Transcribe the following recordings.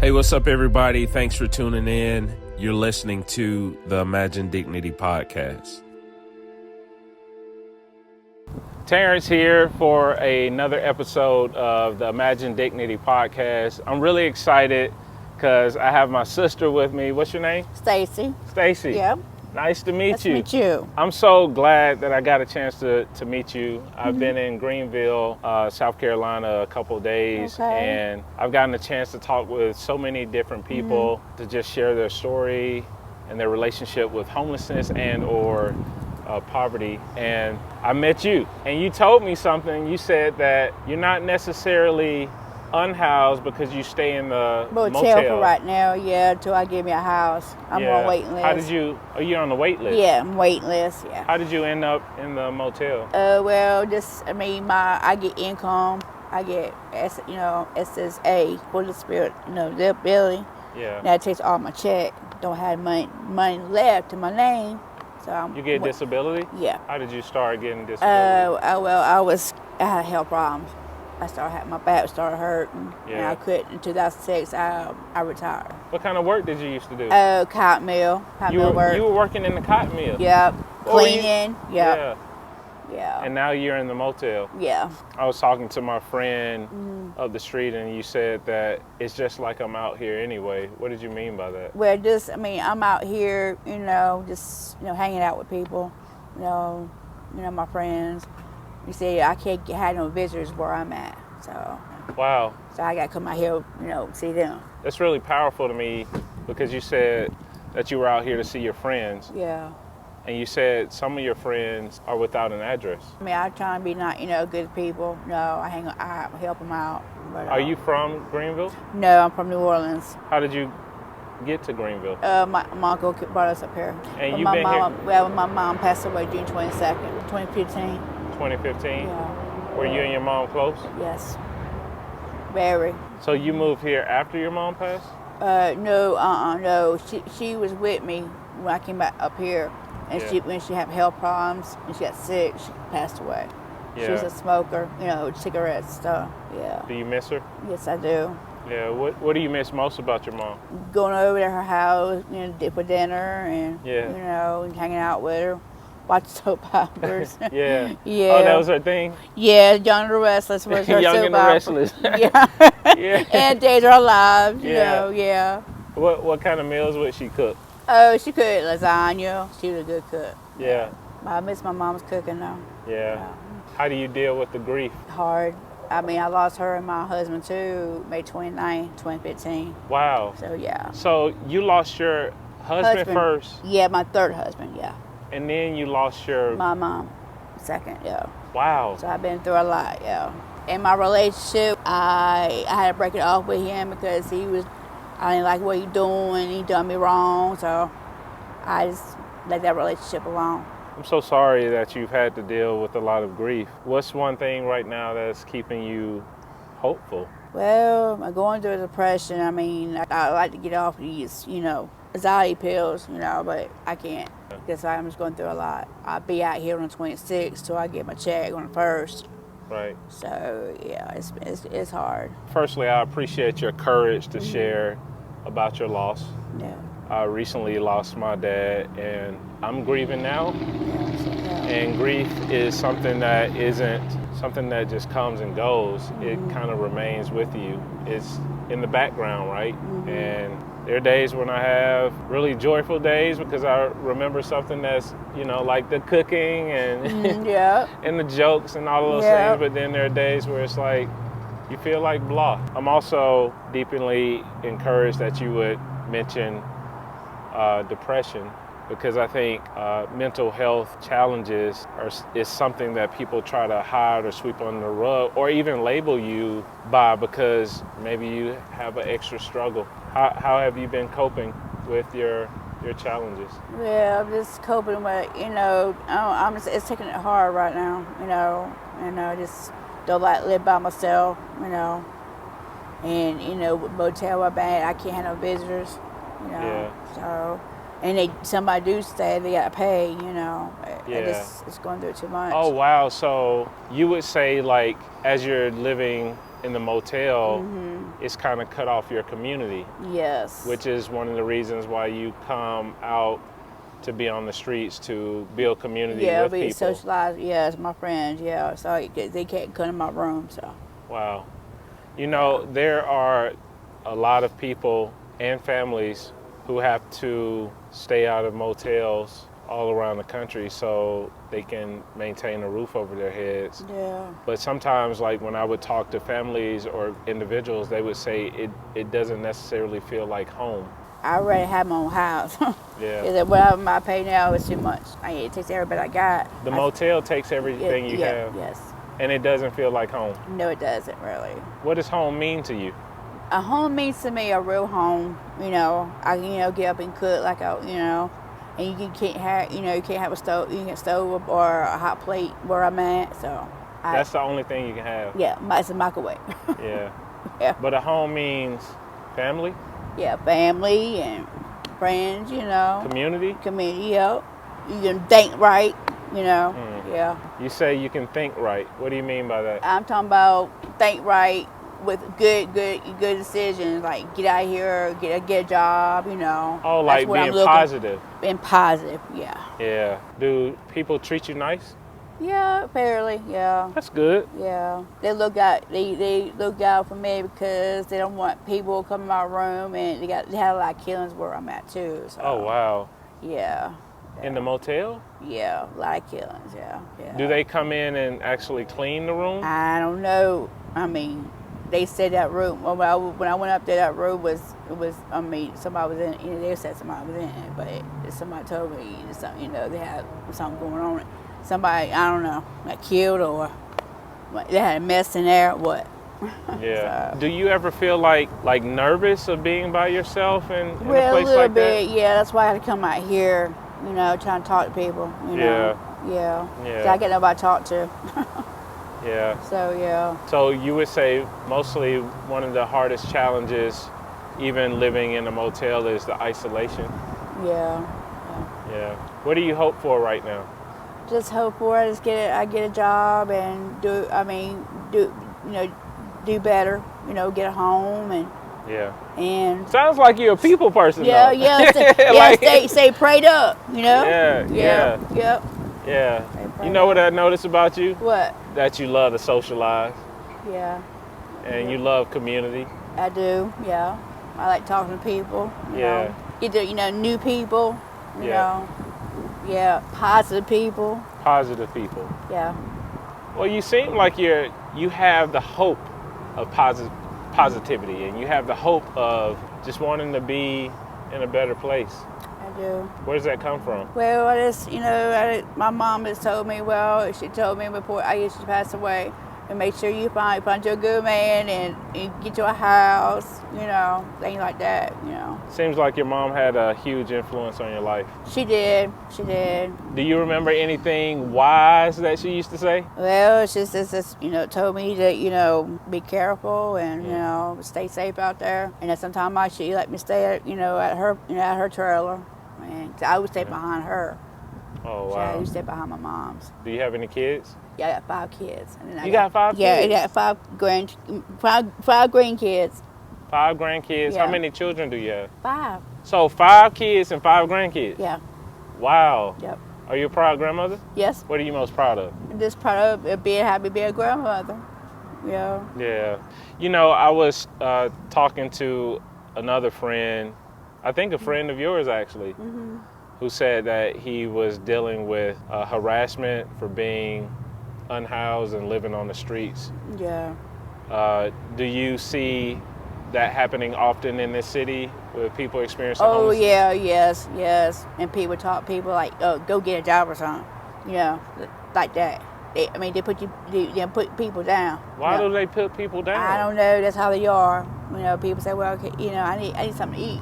Hey, what's up, everybody? Thanks for tuning in. You're listening to the Imagine Dignity podcast. Terrence here for another episode of the Imagine Dignity podcast. I'm really excited because I have my sister with me. What's your name? Stacey. Stacey. Yep. Nice to meet you. Nice to meet you. I'm so glad that I got a chance to meet you. I've been in Greenville, South Carolina a couple days, and I've gotten a chance to talk with so many different people to just share their story and their relationship with homelessness and or poverty. And I met you, and you told me something. You said that you're not necessarily unhoused because you stay in the motel for right now, until I give me a house. I'm on waiting list. How did you, are you on the wait list? Yeah, I'm waiting list, yeah. How did you end up in the motel? I get income. I get, SSA, for the spirit, disability. Yeah. That takes all my check. Don't have money left to my name. So you get disability? Yeah. How did you start getting disability? I had health problems. My back started hurting, and I quit in 2006. I retired. What kind of work did you used to do? Cotton mill work. You were working in the cotton mill? Yep. Cleaning. Yep. Yeah. And now you're in the motel? Yeah. I was talking to my friend up the street, and you said that it's just like I'm out here anyway. What did you mean by that? Well, I'm out here, hanging out with people, my friends. You see, I can't have no visitors where I'm at, so. Wow. So I got to come out here, see them. That's really powerful to me because you said that you were out here to see your friends. Yeah. And you said some of your friends are without an address. I try and be good people. No, I help them out. But, are you from Greenville? No, I'm from New Orleans. How did you get to Greenville? My uncle brought us up here. And you've been here? Well, my mom passed away June 22nd, 2015. 2015? Yeah. Were you and your mom close? Yes. Very. So you moved here after your mom passed? No. She was with me when I came back up here. And when she had health problems and she got sick, she passed away. Yeah. She was a smoker, cigarettes, stuff. Yeah. Do you miss her? Yes, I do. Yeah. What do you miss most about your mom? Going over to her house, for dinner and and hanging out with her. Watch soap operas. Yeah. Yeah. Oh, that was her thing? Yeah, Young and the Restless was her Young soap and the opera. Restless. Yeah. And Days of Our Lives, yeah. What kind of meals would she cook? Oh, she cooked lasagna. She was a good cook. Yeah. I miss my mom's cooking though. Yeah. How do you deal with the grief? Hard. I lost her and my husband too, May 29, 2015. Wow. So, yeah. So you lost your husband first? Yeah, my third husband, yeah. And then you lost my mom second, yeah. Wow. So I've been through a lot, yeah. In my relationship, I had to break it off with him because I didn't like what he doing. He done me wrong, so I just let that relationship alone. I'm so sorry that you've had to deal with a lot of grief. What's one thing right now that's keeping you hopeful? Well, I'm going through a depression. I like to get off these, anxiety pills, but I can't because I'm just going through a lot. I'll be out here on the 26th, so I get my check on the 1st. Right. So, yeah, it's hard. Firstly, I appreciate your courage to share about your loss. Yeah. I recently lost my dad, and I'm grieving now. And grief is something that isn't something that just comes and goes. It kind of remains with you. It's in the background, right? And there are days when I have really joyful days because I remember something that's, like the cooking and and the jokes and all of those things. But then there are days where it's like you feel like blah. I'm also deeply encouraged that you would mention depression, because I think mental health challenges is something that people try to hide or sweep under the rug or even label you by because maybe you have an extra struggle. How have you been coping with your challenges? Yeah, I'm just coping with, it's taking it hard right now, and I just don't like live by myself, and, with Motel, I can't have no visitors, so. And somebody do stay, they gotta pay, It's going through too much. Oh wow! So you would say, like, as you're living in the motel, it's kind of cut off your community, Yes. which is one of the reasons why you come out to be on the streets, to build community with be people. socialized. Yes, my friends. Yeah, so they can't come in my room. So. Wow. You know, there are a lot of people and families who have to stay out of motels all around the country so they can maintain a roof over their heads. Yeah. But sometimes, like when I would talk to families or individuals, they would say it doesn't necessarily feel like home. I already have my own house. Yeah. Is whatever I pay now is too much. It takes everybody I got. The motel takes everything you have, Yes. and it doesn't feel like home. No, it doesn't really. What does home mean to you? A home means to me a real home. You know, I can get up and cook like and you can't have a stove. You can get a stove or a hot plate where I'm at. So That's the only thing you can have. Yeah, it's a microwave. Yeah. Yeah. But a home means family, Yeah, family and friends. community. Community. Yeah. You can think right. Yeah. You say you can think right. What do you mean by that? I'm talking about think right with good decisions, like get out of here, get a job, Oh, like That's what being I'm looking- positive. Being positive, yeah. Yeah. Do people treat you nice? Yeah, fairly, yeah. That's good. Yeah. They look out for me because they don't want people to come in my room, and they had a lot of killings where I'm at too. So Oh, wow. yeah. In the motel? Yeah, a lot of killings, yeah. Do they come in and actually clean the room? I don't know. I mean, they said that room. When I went up there, that room was. I mean, somebody was in it. They said somebody was in it, but somebody told me something. They had something going on. Somebody, I don't know, got killed or they had a mess in there. Or what? Yeah. So, Do you ever feel like nervous of being by yourself in a well, place a little like bit. that? Yeah, that's why I had to come out here. Trying to talk to people. Yeah. Yeah. Yeah. 'Cause I get nobody to talk to. Yeah. So yeah. So you would say mostly one of the hardest challenges, even living in a motel, is the isolation. Yeah. Yeah. What do you hope for right now? Just hope for it. I get a job and do better. Get a home Yeah. and Sounds like you're a people person. yeah, though. yeah, stay prayed up. Yeah. Yep. Yeah. Stay You know what I noticed about you? What? That you love to socialize Yeah, and you love community. I do. Yeah, I like talking to people. Yeah. Either new people. Yeah. Yeah, positive people. Positive people. Yeah. Well, you seem like you have the hope of positivity, and you have the hope of just wanting to be in a better place. I do. Where does that come from? Well, I just, my mom has told me, she told me before I used to pass away, and make sure you find you a good man and get you a house, things like that, Seems like your mom had a huge influence on your life. She did. Do you remember anything wise that she used to say? Well, it's just told me to, be careful and, stay safe out there. And then sometimes she let me stay at her trailer. And I would stay behind her. Oh, So I wow. used to stay behind my mom's. Do you have any kids? Yeah, I got 5 kids. And then You got 5 Yeah, I kids? got five grandkids. 5 grandkids? Yeah. How many children do you have? 5. So 5 kids and 5 grandkids? Yeah. Wow. Yep. Are you a proud grandmother? Yes. What are you most proud of? I'm just proud of being happy to be a grandmother. Yeah. Yeah. I was talking to another friend, I think a friend of yours actually, who said that he was dealing with harassment for being unhoused and living on the streets. Yeah. Do you see that happening often in this city with people experiencing Oh homelessness? yeah, yes. And people talk people like, oh, go get a job or something. Like that. They put people down. Why do they put people down? I don't know. That's how they are. People say, well, okay, I need something to eat.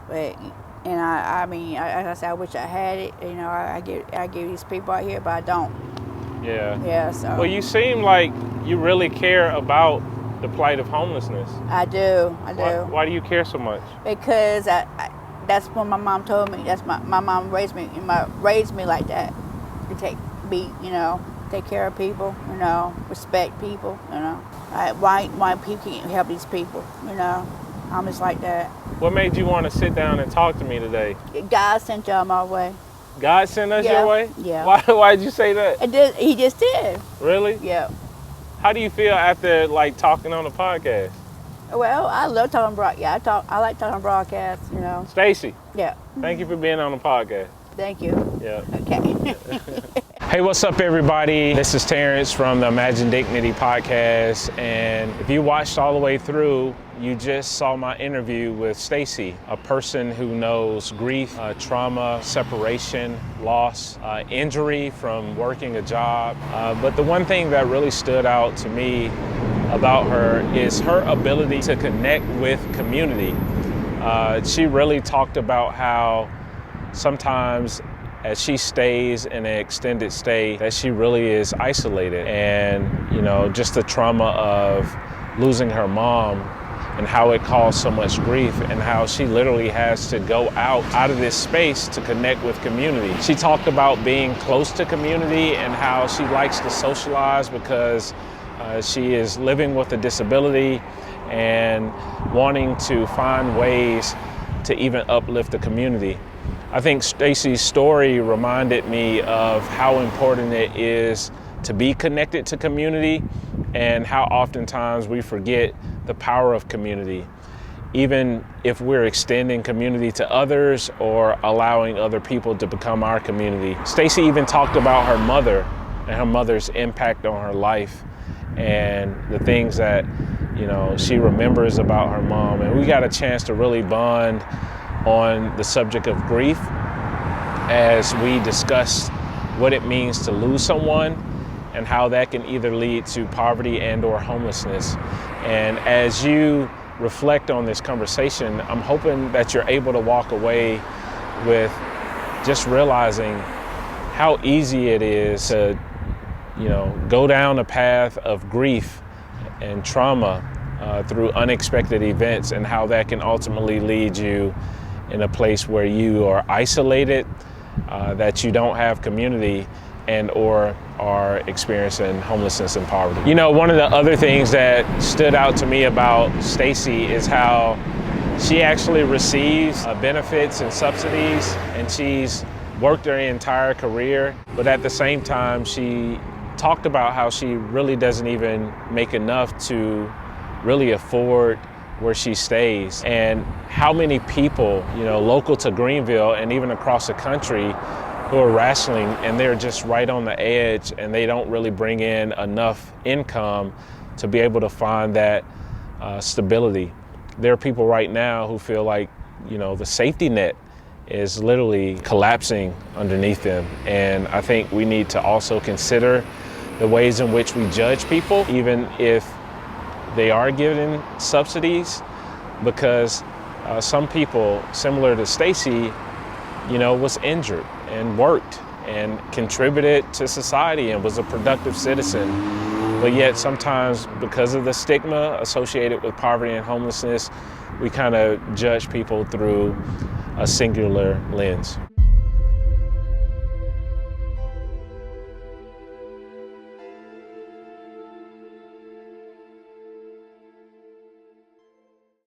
But I said, I wish I had it. I give these people out here, but I don't. Yeah. Yeah. So. Well, you seem like you really care about the plight of homelessness. I do. Why do you care so much? Because that's what my mom told me. That's my mom raised me like that. To take care of people, you know, respect people, you know. Why people can't help these people, you know. I'm just like that. What made you want to sit down and talk to me today? God sent y'all my way. God sent us your way? Yeah. Why did you say that? He just did. Really? Yeah. How do you feel after like talking on the podcast? Well, I love talking broadcast. I like talking broadcast, you know. Stacey, Yeah. thank you for being on the podcast. Thank you. Yeah. Okay. Hey, what's up, everybody? This is Terrence from the Imagine Dignity podcast, and if you watched all the way through, you just saw my interview with Stacey, a person who knows grief, trauma, separation, loss, injury from working a job. But the one thing that really stood out to me about her is her ability to connect with community. She really talked about how sometimes as she stays in an extended stay, that she really is isolated, and you know, just the trauma of losing her mom and how it caused so much grief, and how she literally has to go out of this space to connect with community. She talked about being close to community and how she likes to socialize because she is living with a disability and wanting to find ways to even uplift the community. I think Stacey's story reminded me of how important it is to be connected to community and how oftentimes we forget the power of community, even if we're extending community to others or allowing other people to become our community. Stacey even talked about her mother and her mother's impact on her life and the things that, you know, she remembers about her mom. And we got a chance to really bond on the subject of grief as we discussed what it means to lose someone and how that can either lead to poverty and or homelessness. And as you reflect on this conversation, I'm hoping that you're able to walk away with just realizing how easy it is to, you know, go down a path of grief and trauma through unexpected events, and how that can ultimately lead you in a place where you are isolated, that you don't have community, and or are experiencing homelessness and poverty. You know, one of the other things that stood out to me about Stacey is how she actually receives benefits and subsidies, and she's worked her entire career, but at the same time she talked about how she really doesn't even make enough to really afford where she stays, and how many people, you know, local to Greenville and even across the country, who are wrestling and they're just right on the edge and they don't really bring in enough income to be able to find that stability. There are people right now who feel like, you know, the safety net is literally collapsing underneath them. And I think we need to also consider the ways in which we judge people, even if they are given subsidies, because some people, similar to Stacey, you know, was injured and worked and contributed to society and was a productive citizen. But yet sometimes, because of the stigma associated with poverty and homelessness, we kind of judge people through a singular lens.